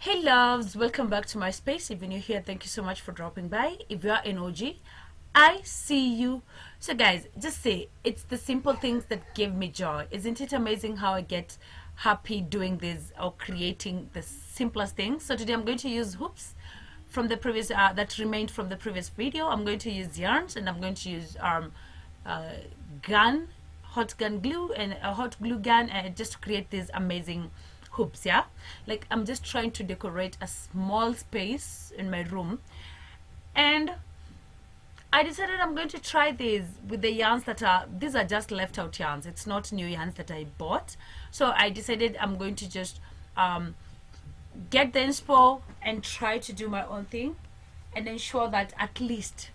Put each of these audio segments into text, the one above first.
Hey loves, welcome back to my space. If you're new here, thank you so much for dropping by. If you are an OG, I see you. So guys, just say it's the simple things that give me joy. Isn't it amazing how I get happy doing this or creating the simplest things? So today I'm going to use hoops from the previous that remained from the previous video. I'm going to use yarns, and I'm going to use gun, hot gun glue, and a hot glue gun, and just to create these amazing hoops. Yeah, like I'm just trying to decorate a small space in my room, and I decided I'm going to try these with the yarns that are, these are just left out yarns, it's not new yarns that I bought. So I decided I'm going to just get the inspo and try to do my own thing and ensure that at least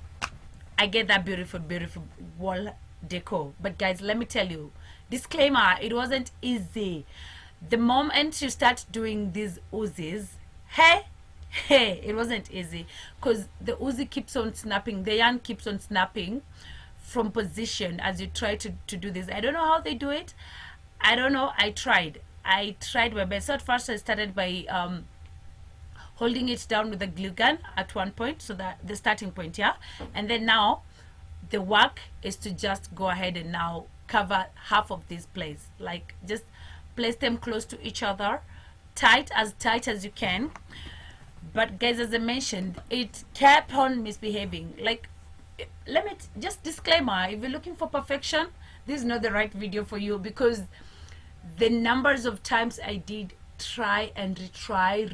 I get that beautiful wall decor. But guys, let me tell you, disclaimer, it wasn't easy. The moment you start doing these Uzis, hey, it wasn't easy, because the Uzi keeps on snapping, the yarn keeps on snapping from position as you try to do this. I don't know how they do it. I don't know. I tried my best. So at first I started by holding it down with a glue gun at one point, so that the starting point, yeah, and then now the work is to just go ahead and now cover half of this place, like just place them close to each other, tight as you can. But guys, as I mentioned, it kept on misbehaving. Like, let me just disclaimer, if you're looking for perfection, this is not the right video for you, because the numbers of times I did try and retry,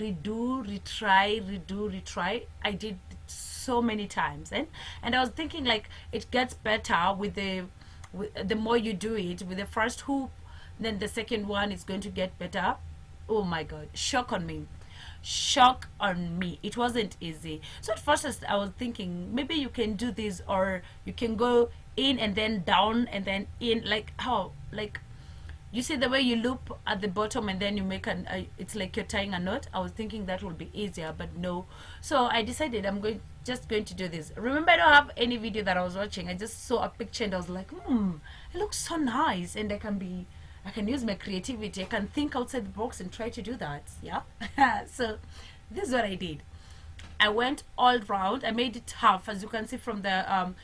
retry, I did so many times, and I was thinking, like, it gets better with the more you do it. With the first hoop, then the second one is going to get better. Oh my god, shock on me. It wasn't easy. So at first I was thinking, maybe you can do this, or you can go in and then down and then in, like how, like, you see the way you loop at the bottom and then you make it's like you're tying a knot. I was thinking that would be easier, but no. So I decided I'm just going to do this. Remember, I don't have any video that I was watching. I just saw a picture and I was like, it looks so nice, and I can use my creativity. I can think outside the box and try to do that. Yeah. So this is what I did. I went all round. I made it half, as you can see from the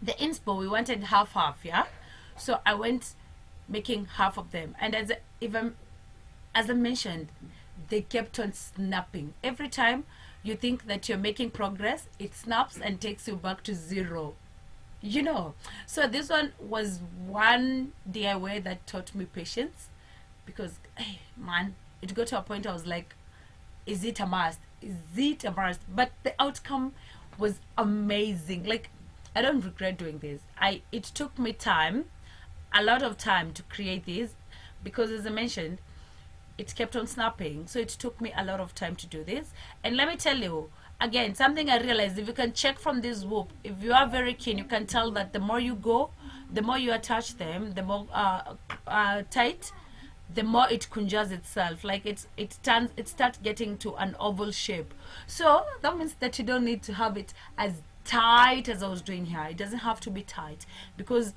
inspo. We wanted half. Yeah. So I went making half of them, and as I mentioned, they kept on snapping. Every time you think that you're making progress, it snaps and takes you back to zero. So this one was one DIY that taught me patience, because hey, man, it got to a point I was like, is it a must? But the outcome was amazing. Like, I don't regret doing this. It took me time, a lot of time, to create this, because as I mentioned, it kept on snapping, so it took me a lot of time to do this. And let me tell you again, something I realized, if you can check from this whoop, if you are very keen, you can tell that the more you go, the more you attach them, the more tight, the more it conjures itself. Like it starts getting to an oval shape. So that means that you don't need to have it as tight as I was doing here. It doesn't have to be tight, because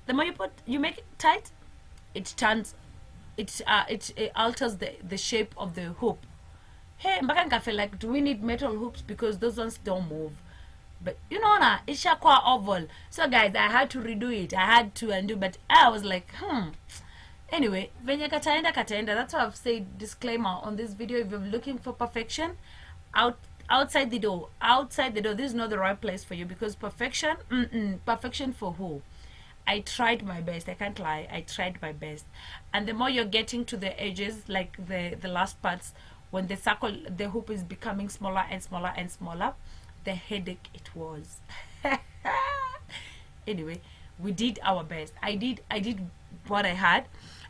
the more you make it tight, it alters the shape of the hoop. Hey, mpaka feel like, do we need metal hoops, because those ones don't move? But you know, it's quite oval. So guys, I had to redo it. I had to undo, but I was like, Anyway, venye kataenda. That's why I've said disclaimer on this video. If you're looking for perfection, outside the door, this is not the right place for you, because perfection, perfection for who? I tried my best. I can't lie. I tried my best. And the more you're getting to the edges, like the last parts, when the hoop is becoming smaller and smaller, the headache it was. Anyway, we did our best. I did what I had.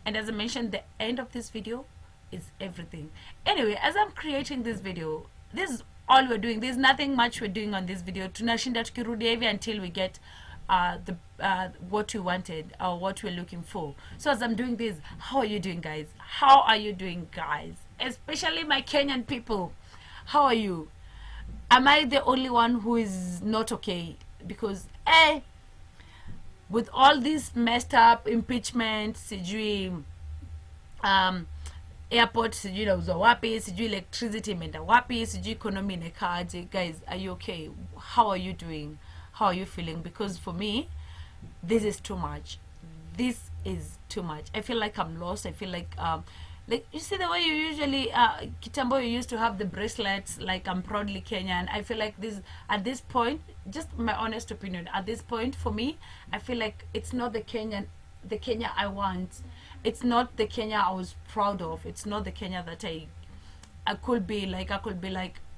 And as I mentioned, the end of this video is everything. Anyway, as I'm creating this video, this is all we're doing. There's nothing much we're doing on this video. Tunashinda tukirudi hivi until we get what we wanted, or what we're looking for. So as I'm doing this, how are you doing, guys? Especially my Kenyan people, how are you? Am I the only one who is not okay? Because with all this messed up impeachment, sijui airport sijui nauzwa wapi, sijui electricity imeenda wapi, sijui economy inekaaje. Guys, are you okay? How are you doing? How are you feeling? Because for me, this is too much. This is too much. I feel like I'm lost. I feel like you see the way you usually kitambo you used to have the bracelets, like I'm proudly Kenyan. I feel like this at this point, just my honest opinion, at this point for me, I feel like it's not the Kenya I want. It's not the Kenya I was proud of. It's not the Kenya that I could be like.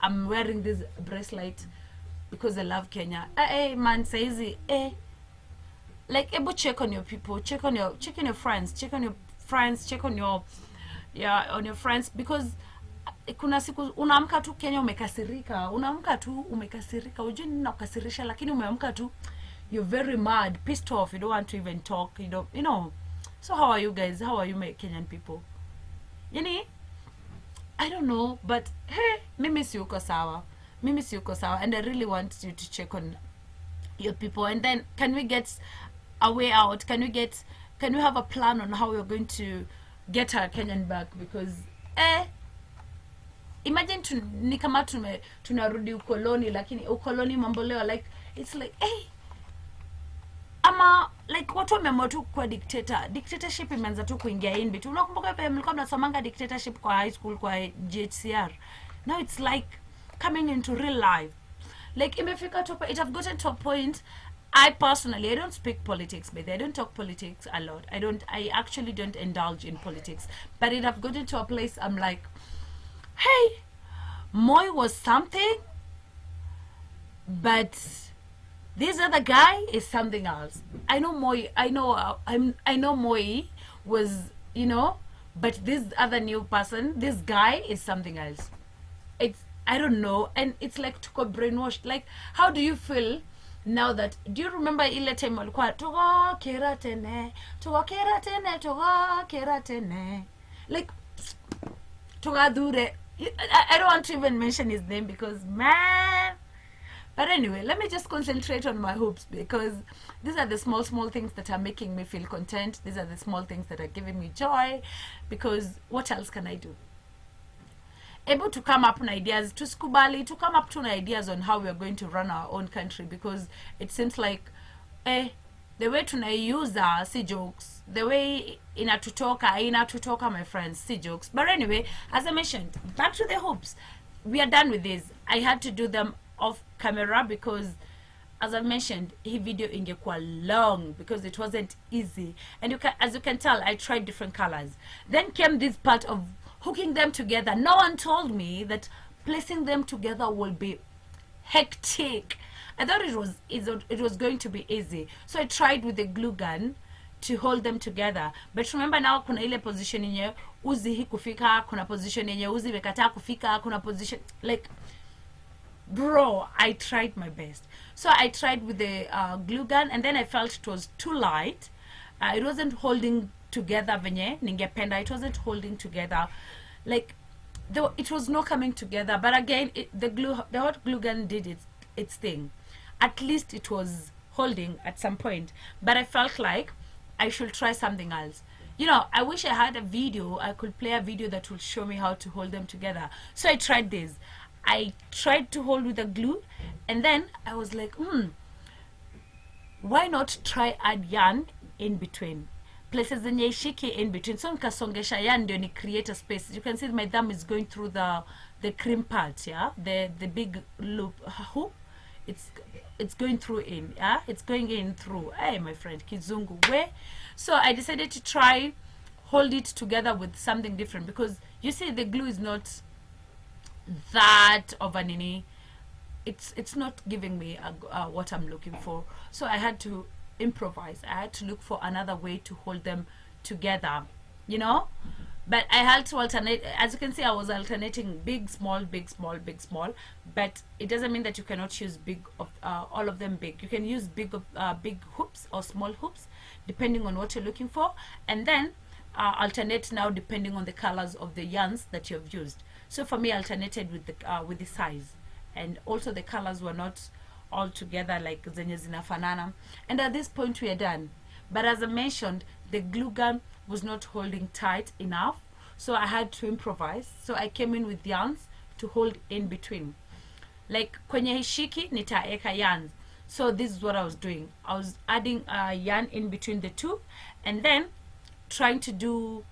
I'm wearing this bracelet because I love Kenya. Hey man, says like able check on your people, check on your friends, check on your on your friends, because kuna siku unaamka tu Kenya umekasirika, ujui nini nakasirisha, lakini umeamka tu you're very mad, pissed off, you don't want to even talk, you know. So how are you guys? How are you, my Kenyan people? Yani, I don't know, but hey, mimi siyuko sawa, and I really want you to check on your people. And then can we get a way out? Can we have a plan on how we're going to get our Kenyan back? Because imagine ni kama tunarudi ukoloni, lakini ukoloni mambo leo, like it's like ama like watu wameamua tu kwa dictatorship imeanza tu kuingia in between. Unakumbuka pia mlikuwa mnasomanga dictatorship kwa high school kwa GHCR? Now it's like coming into real life. Like imefika to, it have gotten to a point. I personally, I don't speak politics, but I don't talk politics a lot. I actually don't indulge in politics. But it have gotten to a place I'm like, hey, Moi was something, but this other guy is something else. I know Moi, I know Moi was, you know, but this other new person, this guy is something else. I don't know, and it's like to go brainwashed. Like, how do you feel now that, do you remember ile time walikuwa togo kera tene, like togadure. I don't want to even mention his name because man. But anyway, let me just concentrate on my hopes, because these are the small things that are making me feel content. These are the small things that are giving me joy, because what else can I do? Able to come up with ideas, to come up to ideas on how we are going to run our own country, because it seems like the way tunaiuza si jokes, the way inatutoka my friends, si jokes. But anyway, as I mentioned, back to the hopes. We are done with this. I had to do them off camera because, as I mentioned, hii video ingekuwa long because it wasn't easy, and as you can tell, I tried different colors. Then came this part of hooking them together. No one told me that placing them together will be hectic. I thought it was going to be easy, so I tried with the glue gun to hold them together. But remember now, kuna ile position yenye uzi hii kufika, kuna position yenye uzi imekataa kufika, kuna position, like, bro, I tried my best. So I tried with the glue gun, and then I felt it was too light. It wasn't holding together venye ningependa. It wasn't holding together, like it was not coming together. But again, the hot glue gun did its thing. At least it was holding at some point. But I felt like I should try something else. You know, I wish I had a video. I could play a video that will show me how to hold them together. So I tried this. I tried to hold with the glue, and then I was like, why not try add yarn in between, places zenye ishiki in between. So nikasongesha yarn ndio ni create a space. You can see my thumb is going through the cream part, yeah, the big loop hoop. It's going through in, yeah, it's going in through. Hey, my friend, kizungu we. So I decided to try hold it together with something different, because you see the glue is not that of an nini, it's not giving me what I'm looking for. So I had to improvise. I had to look for another way to hold them together, you know. But I had to alternate. As you can see, I was alternating big, small, big, small, big, small. But it doesn't mean that you cannot use big of all of them big. You can use big hoops or small hoops depending on what you're looking for, and then alternate now depending on the colors of the yarns that you've used. So for me, I alternated with the size, and also the colors were not all together like zenye zinafanana. And at this point we are done. But as I mentioned, the glue gun was not holding tight enough, so I had to improvise. So I came in with yarns to hold in between, like kwenye hishiki nitaeka yarns. So this is what I was doing. I was adding a yarn in between the two, and then trying to do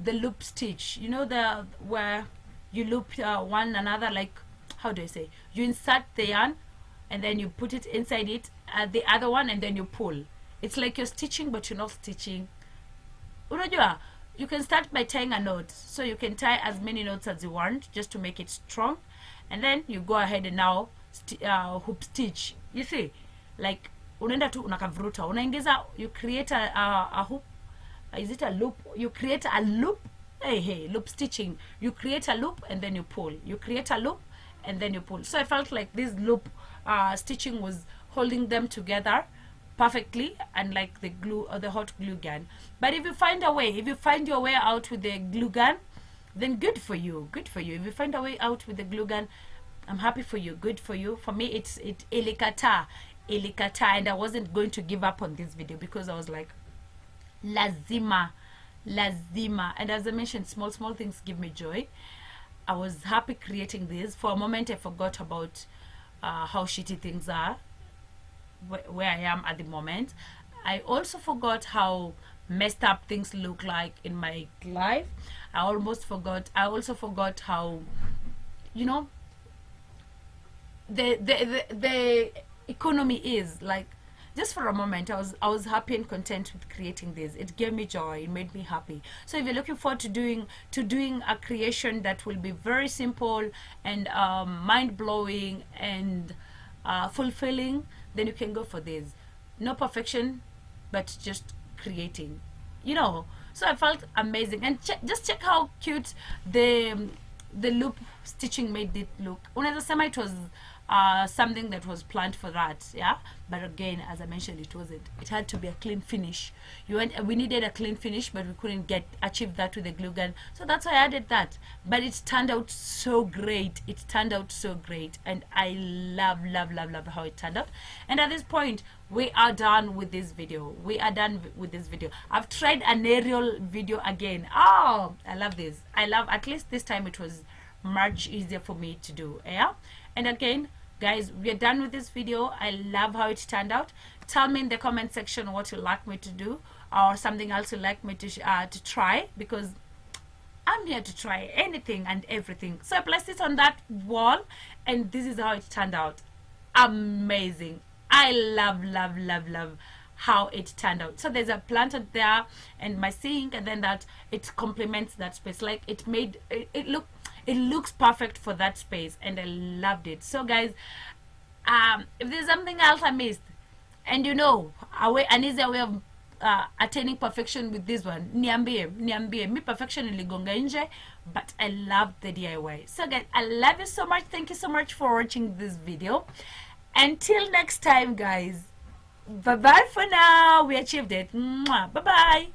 the loop stitch, you know, the where you loop one another, like, how do I say, you insert the yarn and then you put it inside it, the other one, and then you pull. It's like you're stitching but you're not stitching. Unajua, you can start by tying a knot, so you can tie as many knots as you want just to make it strong, and then you go ahead and now hoop stitch. You see, like unaenda tu unakavuruta, unaingiza, you create a hoop. Is it a loop? You create a loop. Hey, loop stitching. You create a loop and then you pull. You create a loop and then you pull. So I felt like this loop stitching was holding them together perfectly, and like the glue or the hot glue gun. But if you find a way, if you find your way out with the glue gun, then good for you. Good for you. If you find a way out with the glue gun, I'm happy for you. Good for you. For me, it ilikata, and I wasn't going to give up on this video because I was like, lazima, and as I mentioned, small things give me joy. I was happy creating this. For a moment I forgot about how shitty things are where I am at the moment. I also forgot how messed up things look like in my life. I also forgot how, you know, the economy is like. Just for a moment, I was happy and content with creating this. It gave me joy. It made me happy. So if you're looking forward to doing a creation that will be very simple and mind-blowing and fulfilling, then you can go for this. No perfection, but just creating, you know. So I felt amazing, and just check how cute the loop stitching made it look. Unaweza sema it was something that was planned for that, yeah, but again, as I mentioned, it wasn't. It had to be a clean finish. We needed a clean finish, but we couldn't achieve that with the glue gun, so that's why I added that. But it turned out so great. And I love how it turned out. And at this point, we are done with this video. I've tried an aerial video again. Oh, I love this. At least this time it was much easier for me to do, yeah. And again, guys, we are done with this video. I love how it turned out. Tell me in the comment section what you'd like me to do, or something else you'd like me to try, because I'm here to try anything and everything. So I placed it on that wall, and this is how it turned out. Amazing. I love how it turned out. So there's a plant there and my sink, and then that it complements that space. Like it looks perfect for that space, and I loved it. So guys, if there's something else I missed, and you know an easier way of attaining perfection with this one, niambie. Me perfection iligonga nje, but I love the DIY. So guys, I love you so much. Thank you so much for watching this video. Until next time, guys, bye bye for now. We achieved it. Bye bye.